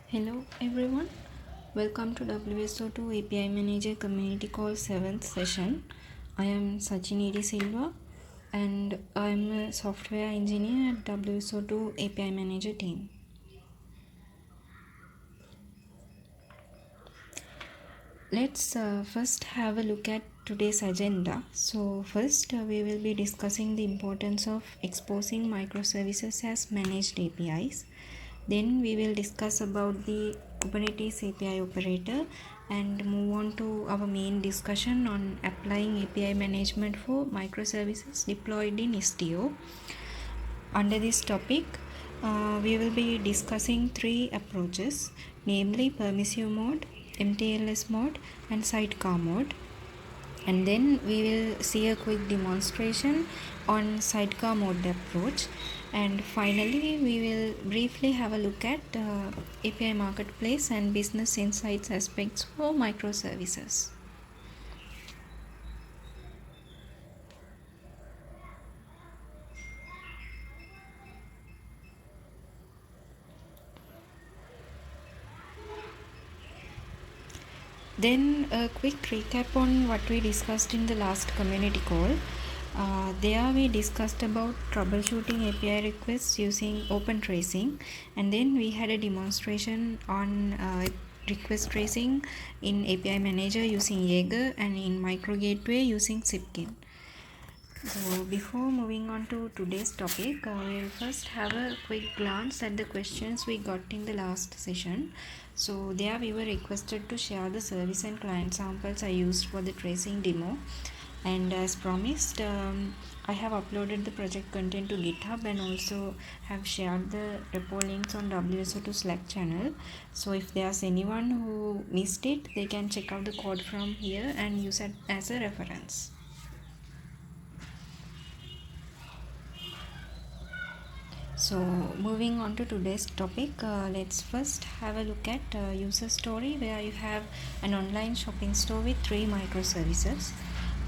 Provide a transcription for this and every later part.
Hello everyone, welcome to WSO2 API Manager Community Call 7th session. I am Sachini De Silva and I am a software engineer at WSO2 API Manager team. Let's first have a look at today's agenda. So first we will be discussing the importance of exposing microservices as managed APIs. Then we will discuss about the Kubernetes API operator and move on to our main discussion on applying API management for microservices deployed in Istio. Under this topic, we will be discussing three approaches, namely Permissive Mode, MTLS Mode and Sidecar Mode. And then we will see a quick demonstration on Sidecar Mode approach. And finally, we will briefly have a look at API Marketplace and Business Insights aspects for microservices. Then a quick recap on what we discussed in the last community call. There we discussed about troubleshooting API requests using open tracing, and then we had a demonstration on request tracing in API Manager using Jaeger and in Micro Gateway using Zipkin. So before moving on to today's topic, we'll first have a quick glance at the questions we got in the last session. So there we were requested to share the service and client samples I used for the tracing demo. And as promised, I have uploaded the project content to GitHub and also have shared the repo links on WSO2 Slack channel. So if there's anyone who missed it, they can check out the code from here and use it as a reference. So moving on to today's topic, let's first have a look at user story, where you have an online shopping store with three microservices: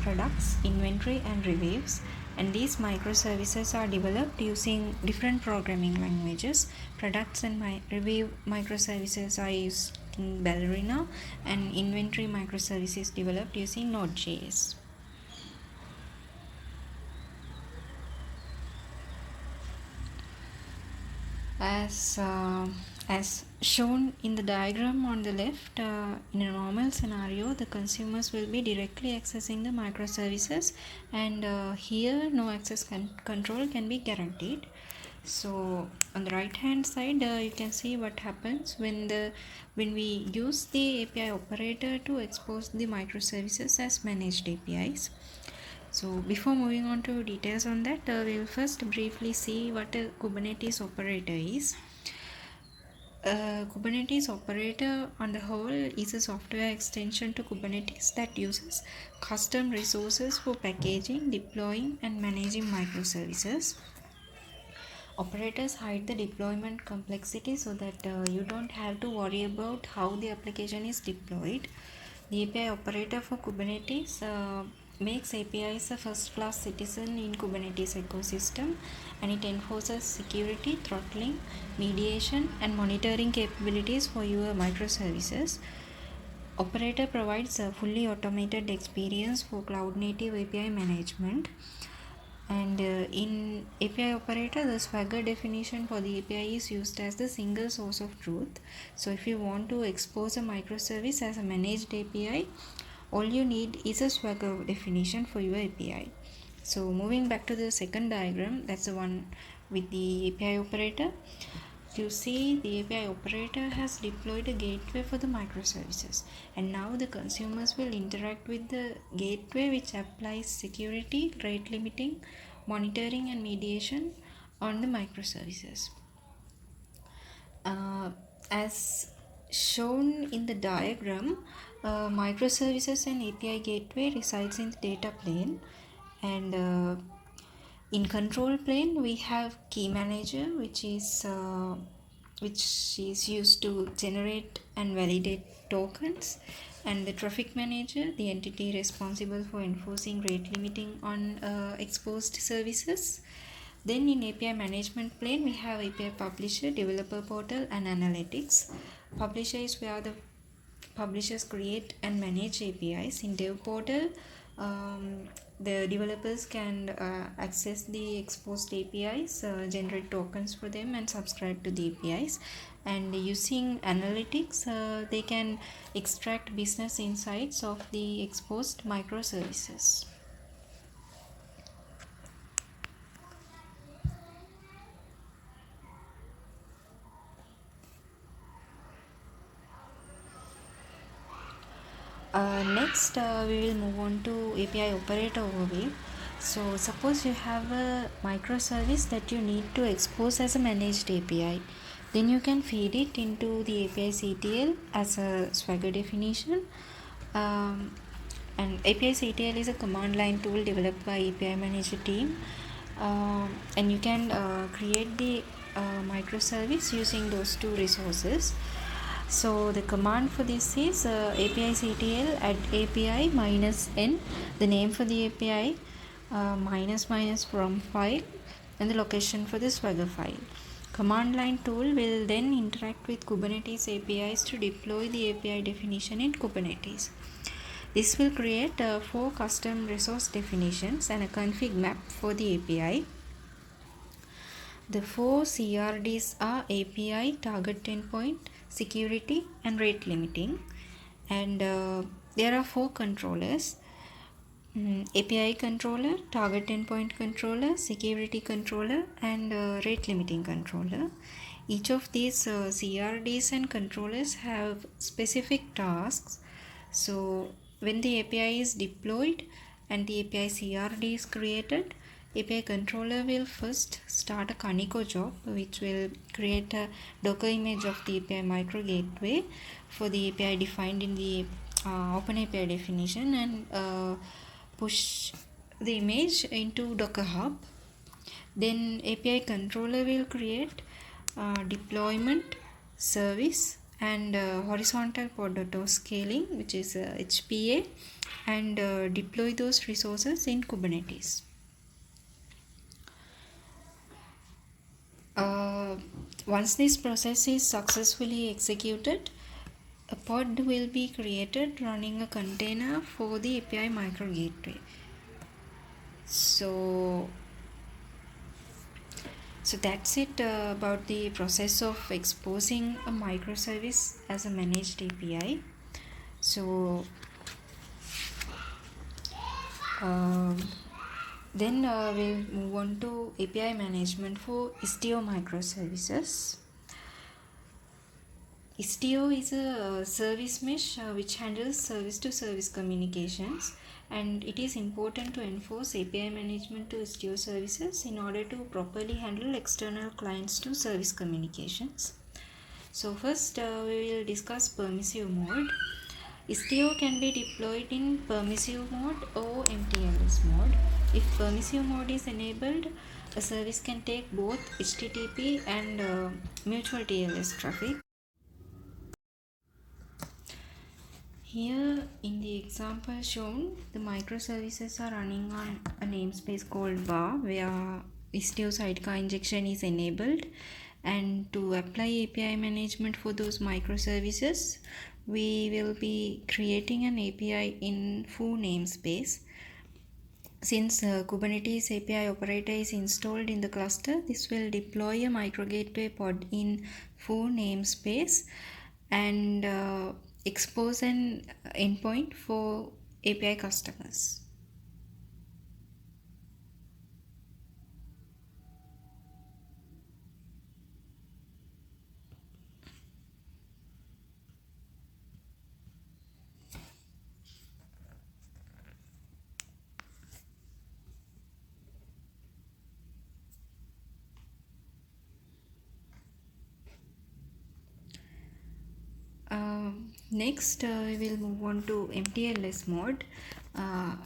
products, inventory and reviews. And these microservices are developed using different programming languages. Products and review microservices are used in Ballerina, and inventory microservices developed using Node.js. As shown in the diagram on the left, in a normal scenario, the consumers will be directly accessing the microservices, and here no access control can be guaranteed. So on the right hand side, you can see what happens when we use the API operator to expose the microservices as managed APIs. So before moving on to details on that, we'll first briefly see what a Kubernetes operator is. Kubernetes operator on the whole is a software extension to Kubernetes that uses custom resources for packaging, deploying and managing microservices. Operators hide the deployment complexity so that you don't have to worry about how the application is deployed. The API operator for Kubernetes makes APIs a first-class citizen in Kubernetes ecosystem, and it enforces security, throttling, mediation and monitoring capabilities for your microservices. Operator provides a fully automated experience for cloud-native API management. And in API operator, the Swagger definition for the API is used as the single source of truth. So if you want to expose a microservice as a managed API, all you need is a Swagger definition for your API. So moving back to the second diagram, that's the one with the API operator. You see the API operator has deployed a gateway for the microservices, and now the consumers will interact with the gateway, which applies security, rate limiting, monitoring and mediation on the microservices. As shown in the diagram, microservices and API gateway resides in the data plane, and in control plane we have key manager, which is used to generate and validate tokens, and the traffic manager, the entity responsible for enforcing rate limiting on exposed services. Then in API management plane, we have API publisher, developer portal, and analytics. Publisher is where the publishers create and manage APIs. In dev portal, the developers can access the exposed APIs, generate tokens for them, and subscribe to the APIs. And using analytics, they can extract business insights of the exposed microservices. Next, we will move on to API operator overview. So suppose you have a microservice that you need to expose as a managed API. Then you can feed it into the API CTL as a Swagger definition. And API CTL is a command line tool developed by API Manager team. And you can create the microservice using those two resources. So the command for this is API CTL add API -n, the name for the API, -- from file, and the location for the Swagger file. Command line tool will then interact with Kubernetes APIs to deploy the API definition in Kubernetes. This will create 4 custom resource definitions and a config map for the API. The 4 CRDs are API, target endpoint, security, and rate limiting. And there are 4 controllers: API controller, target endpoint controller, security controller, and rate limiting controller. Each of these CRDs and controllers have specific tasks. So when the API is deployed and the API CRD is created, API controller will first start a Kaneko job, which will create a Docker image of the API micro gateway for the API defined in the OpenAPI definition, and push the image into Docker Hub. Then API controller will create deployment, service, and horizontal pod auto scaling, which is HPA, and deploy those resources in Kubernetes. Once this process is successfully executed, a pod will be created running a container for the API micro gateway. So that's it about the process of exposing a microservice as a managed API. So then we'll move on to API management for Istio microservices. Istio is a service mesh which handles service-to-service communications, and it is important to enforce API management to Istio services in order to properly handle external clients to service communications. So first we will discuss permissive mode. Istio can be deployed in permissive mode or MTLS mode. If permissive mode is enabled, a service can take both HTTP and mutual TLS traffic. Here in the example shown, the microservices are running on a namespace called var, where Istio sidecar injection is enabled. And to apply API management for those microservices, we will be creating an API in foo namespace. Since Kubernetes API operator is installed in the cluster, this will deploy a micro gateway pod in foo namespace and expose an endpoint for API customers. Next, we will move on to MTLS mode.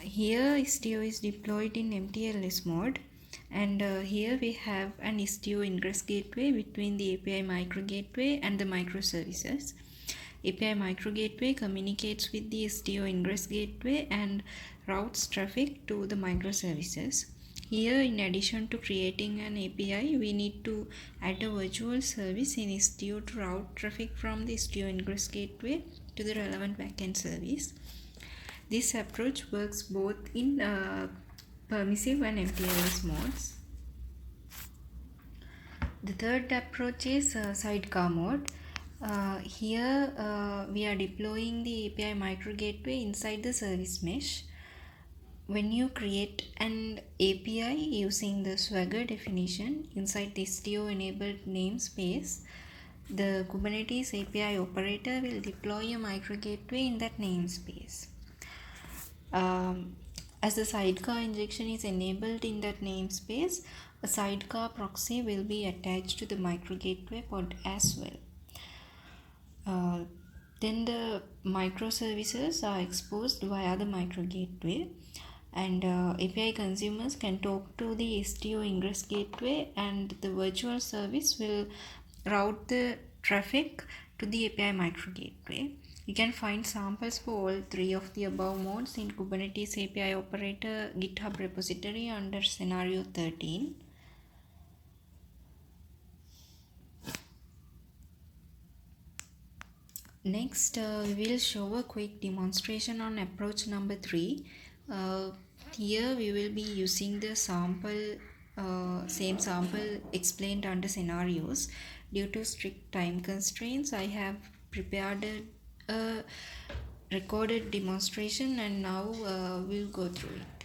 Here Istio is deployed in MTLS mode, and here we have an Istio ingress gateway between the API micro gateway and the microservices. API micro gateway communicates with the Istio ingress gateway and routes traffic to the microservices. Here, in addition to creating an API, we need to add a virtual service in Istio to route traffic from the Istio ingress gateway to the relevant backend service. This approach works both in permissive and MTLS modes. The third approach is Sidecar Mode. Here we are deploying the API micro gateway inside the service mesh. When you create an API using the Swagger definition inside the Istio enabled namespace, the Kubernetes API operator will deploy a micro gateway in that namespace. As the sidecar injection is enabled in that namespace, a sidecar proxy will be attached to the micro gateway pod as well. Then the microservices are exposed via the micro gateway, and API consumers can talk to the Istio ingress gateway, and the virtual service will route the traffic to the API micro gateway. You can find samples for all three of the above modes in Kubernetes API operator GitHub repository under scenario 13. Next, we will show a quick demonstration on approach number 3. Here we will be using the same sample explained under scenarios. Due to strict time constraints, I have prepared a recorded demonstration, and now we'll go through it.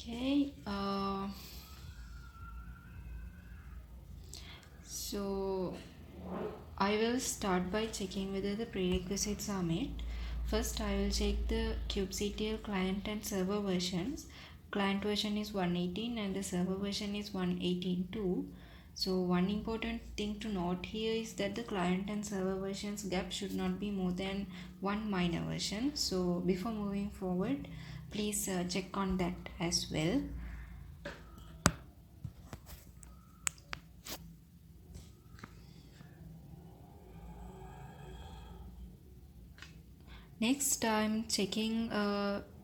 Okay. So I will start by checking whether the prerequisites are met. First, I will check the kubectl client and server versions. Client version is 118 and the server version is 118.2. So one important thing to note here is that the client and server versions gap should not be more than one minor version. So before moving forward, please check on that as well. Next, I'm checking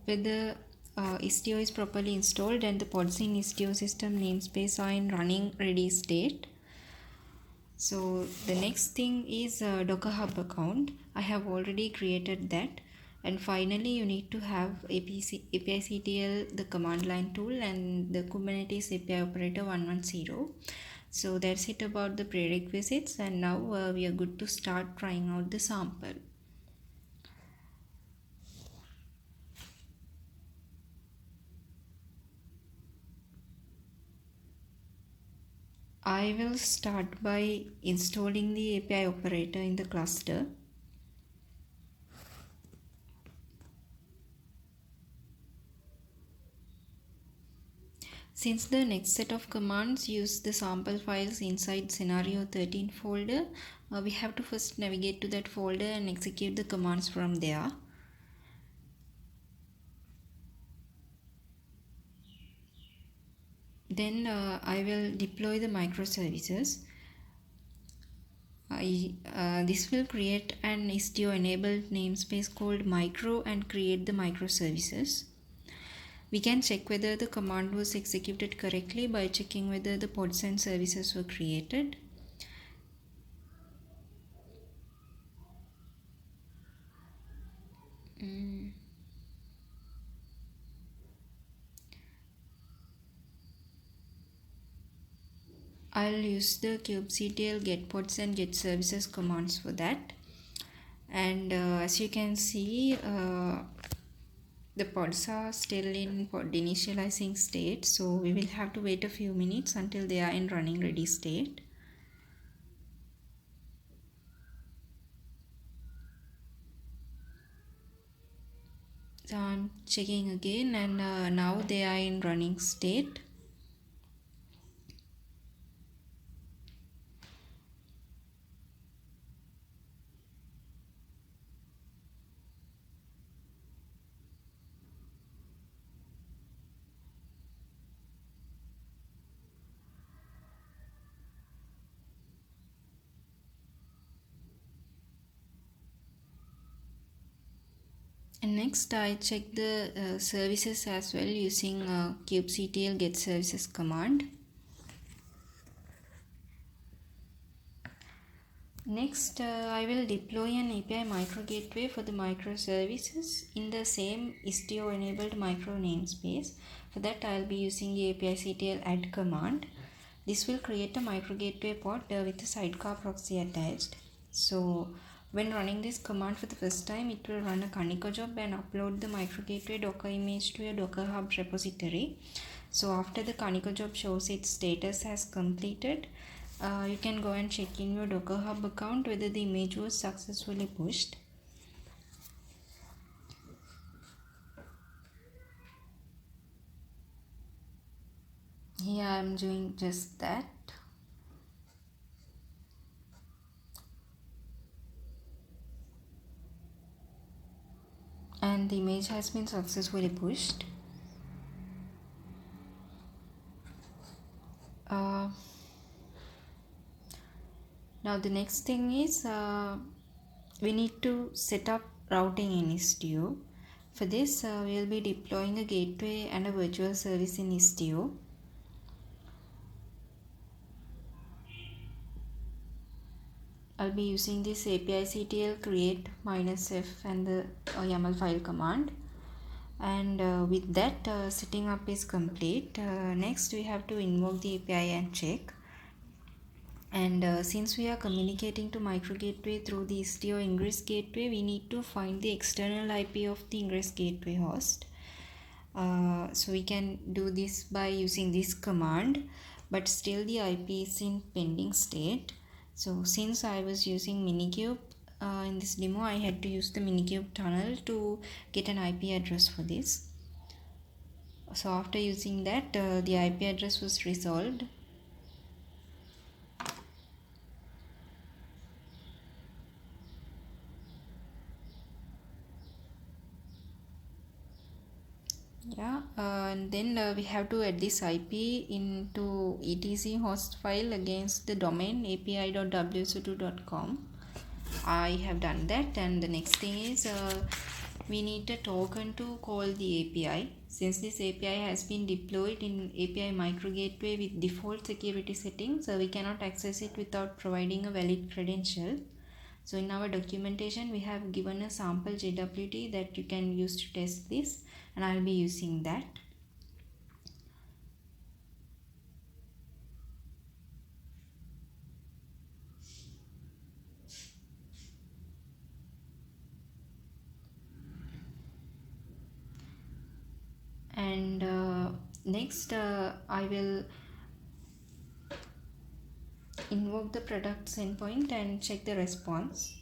whether Istio is properly installed and the pods in Istio system namespace are in running ready state. So the next thing is Docker Hub account. I have already created that. And finally, you need to have APICTL, the command line tool, and the Kubernetes API operator 110. So that's it about the prerequisites, and now we are good to start trying out the sample. I will start by installing the API operator in the cluster. Since the next set of commands use the sample files inside scenario 13 folder, we have to first navigate to that folder and execute the commands from there. Then I will deploy the microservices. This will create an Istio enabled namespace called micro and create the microservices. We can check whether the command was executed correctly by checking whether the pods and services were created. I'll use the kubectl get pods and get services commands for that. And as you can see, the pods are still in pod initializing state, so we will have to wait a few minutes until they are in running ready state. So I'm checking again, and now they are in running state. And next I check the services as well using kubectl get services command. Next, I will deploy an API micro gateway for the microservices in the same Istio enabled micro namespace. For that, I will be using the API-CTL add command. This will create a micro gateway pod with a sidecar proxy attached. So, when running this command for the first time, it will run a Kaniko job and upload the micro gateway Docker image to a Docker Hub repository. So, after the Kaniko job shows its status has completed, you can go and check in your Docker Hub account whether the image was successfully pushed. Here I am doing just that. And the image has been successfully pushed. Now the next thing is we need to set up routing in Istio. For this we will be deploying a gateway and a virtual service in Istio. I'll be using this API-CTL create -f and the YAML file command. And with that setting up is complete. Next we have to invoke the API and check. And since we are communicating to micro gateway through the Istio ingress gateway, we need to find the external IP of the ingress gateway host. So we can do this by using this command, but still the IP is in pending state. So since I was using Minikube in this demo, I had to use the Minikube tunnel to get an IP address for this. So after using that, the IP address was resolved. Yeah, and then we have to add this IP into etc host file against the domain api.wso2.com. I have done that, and the next thing is we need a token to call the API. Since this API has been deployed in API micro gateway with default security settings, we cannot access it without providing a valid credential. So in our documentation we have given a sample JWT that you can use to test this, and I will be using that. And next I will invoke the products endpoint and check the response.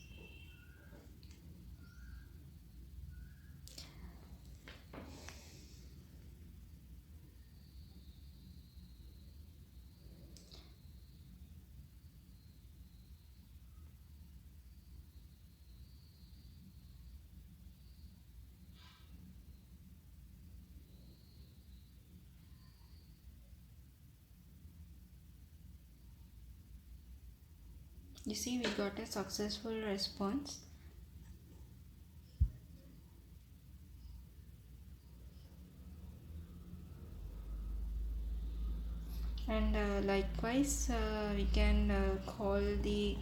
You see, we got a successful response. And likewise we can call the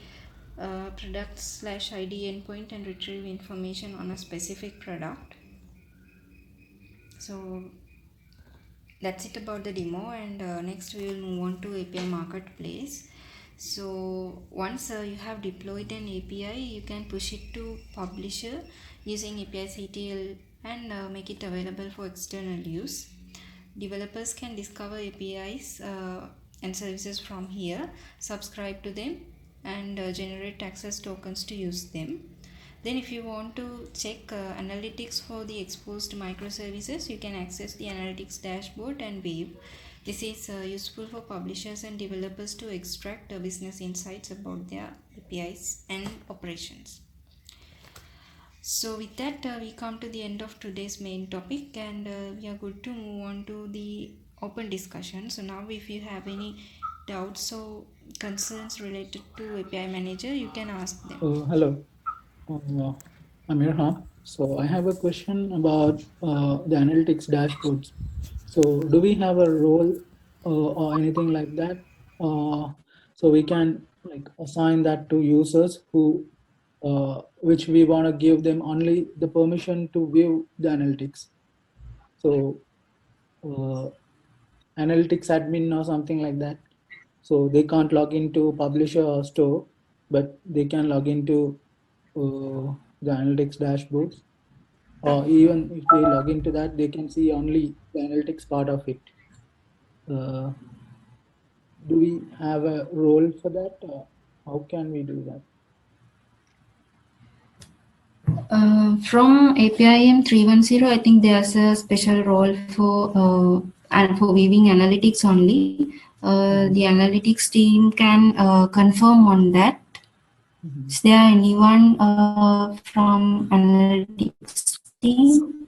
product/id endpoint and retrieve information on a specific product. So that's it about the demo, and next we will move on to API Marketplace. So once you have deployed an API, you can push it to publisher using API-CTL and make it available for external use. Developers can discover APIs and services from here, subscribe to them, and generate access tokens to use them. Then if you want to check analytics for the exposed microservices, you can access the analytics dashboard and view. This is useful for publishers and developers to extract business insights about their APIs and operations. So with that we come to the end of today's main topic, and we are good to move on to the open discussion. So now if you have any doubts or concerns related to API Manager, you can ask them. Hello, I'm here. So I have a question about the analytics dashboards. So do we have a role or anything like that? So we can like assign that to users who, which we want to give them only the permission to view the analytics. So uh, analytics admin or something like that. So they can't log into publisher or store, but they can log into the analytics dashboards. Or even if they log into that, they can see only the analytics part of it. Uh, do we have a role for that? How can we do that? From APIM 310, I think there's a special role for and for viewing analytics only. The Mhm. analytics team can confirm on that. Mhm. Is there anyone from analytics team?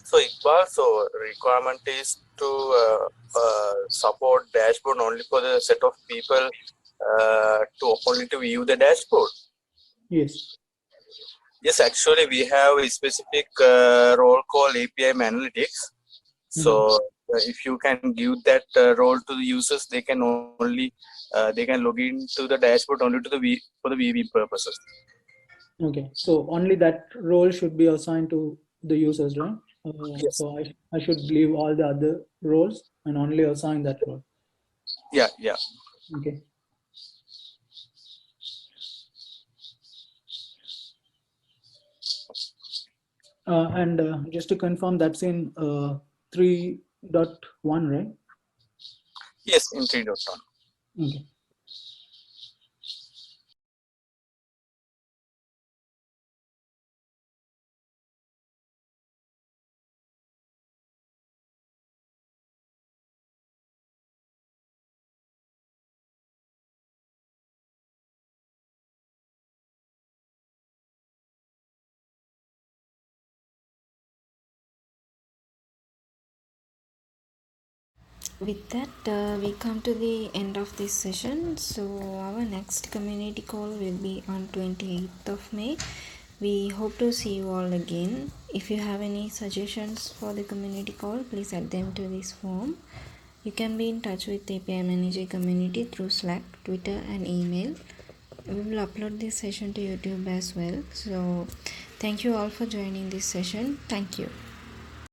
So Iqbal, so requirement is to support dashboard only for the set of people to only to view the dashboard. Yes. Yes, actually we have a specific role called API Analytics. So if you can give that role to the users, they can only they can log into the dashboard only to the for the VB purposes. Okay. So only that role should be assigned to the users, right? Yes. So I should leave all the other roles and only assign that role. Yeah, yeah. Okay. And just to confirm, that's in 3.1, right? Yes, in 3.1. Okay. With that, we come to the end of this session. So our next community call will be on 28th of May. We hope to see you all again. If you have any suggestions for the community call, please add them to this form. You can be in touch with API Manager community through Slack, Twitter and email. We will upload this session to YouTube as well. So thank you all for joining this session. Thank you.